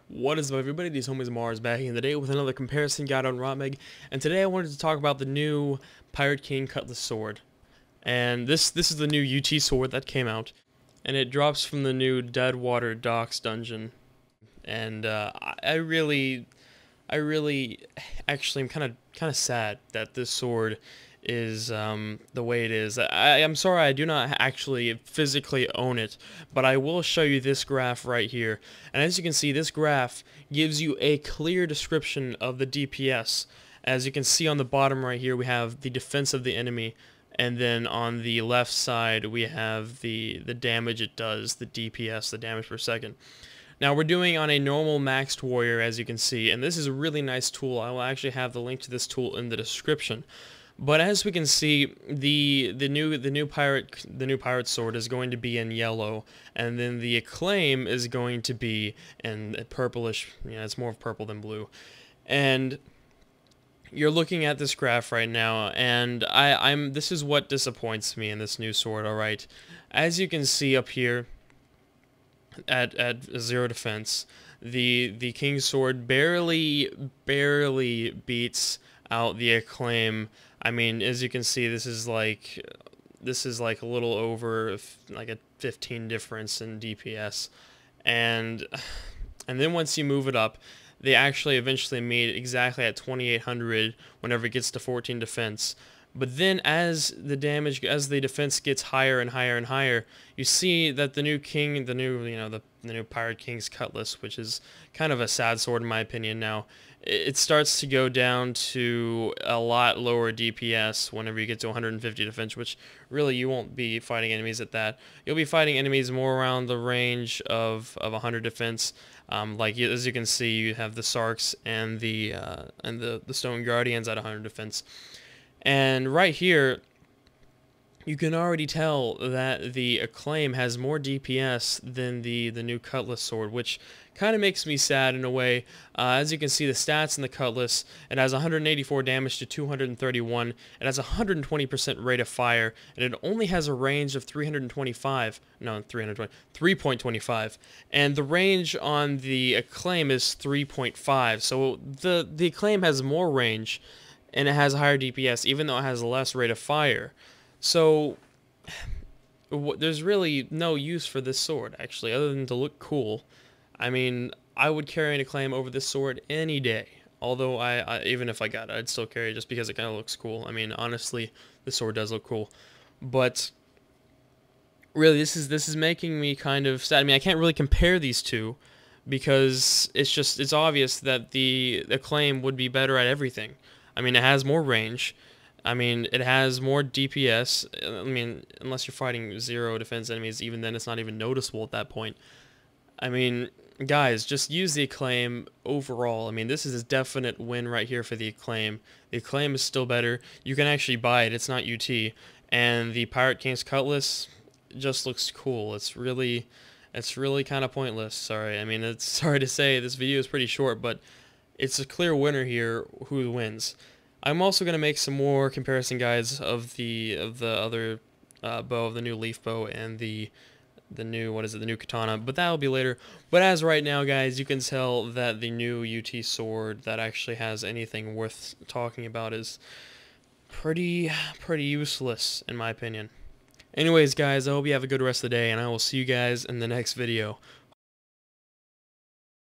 What is up, everybody? These homies Mars back in the day with another comparison guide on RotMG, and today I wanted to talk about the new Pirate King Cutlass sword. And this is the new UT sword that came out, and it drops from the new Deadwater Docks dungeon. And I really, actually, am kind of sad that this sword is the way it is. I'm sorry I do not actually physically own it, but I will show you this graph right here. And as you can see, this graph gives you a clear description of the DPS. As you can see on the bottom right here, we have the defense of the enemy, and then on the left side we have the damage it does, the DPS, the damage per second. Now we're doing on a normal maxed warrior, as you can see, and this is a really nice tool. I will actually have the link to this tool in the description. But as we can see, the new pirate sword is going to be in yellow, and then the Acclaim is going to be in purplish. Yeah, it's more purple than blue. And you're looking at this graph right now, and this is what disappoints me in this new sword. All right, as you can see up here at 0 defense, the King's sword barely beats out the Acclaim. I mean, as you can see, this is like a little over like a 15 difference in DPS, and then once you move it up, they actually eventually meet exactly at 2800 whenever it gets to 14 defense. But then as the defense gets higher and higher and higher, you see that the new new Pirate King's Cutlass, which is kind of a sad sword in my opinion now, it starts to go down to a lot lower DPS whenever you get to 150 defense, which really you won't be fighting enemies at that. You'll be fighting enemies more around the range of 100 defense. Like as you can see, you have the Sarks and the Stone Guardians at 100 defense. And right here, you can already tell that the Acclaim has more DPS than the new Cutlass sword, which kind of makes me sad in a way. As you can see, the stats in the Cutlass, it has 184 damage to 231. It has a 120% rate of fire, and it only has a range of 3.25. And the range on the Acclaim is 3.5. So the Acclaim has more range, and it has a higher DPS, even though it has less rate of fire. So there's really no use for this sword, actually, other than to look cool. I mean, I would carry an Acclaim over this sword any day. Although even if I got it, I'd still carry it just because it kind of looks cool. I mean, honestly, this sword does look cool. But really, this is making me kind of sad. I mean, I can't really compare these two because it's obvious that the Acclaim would be better at everything. I mean, it has more range. I mean, it has more DPS. I mean, unless you're fighting 0 defense enemies, even then it's not even noticeable at that point. I mean, guys, just use the Acclaim overall. I mean, this is a definite win right here for the Acclaim. The Acclaim is still better. You can actually buy it. It's not UT. And the Pirate King's Cutlass just looks cool. It's really kind of pointless. Sorry. I mean, it's sorry to say this video is pretty short, but it's a clear winner here who wins. I'm also going to make some more comparison guides of the other bow, of the new leaf bow and the new katana, but that'll be later. But as right now, guys, you can tell that the new UT sword that actually has anything worth talking about is pretty useless in my opinion. Anyways, guys, I hope you have a good rest of the day, and I will see you guys in the next video.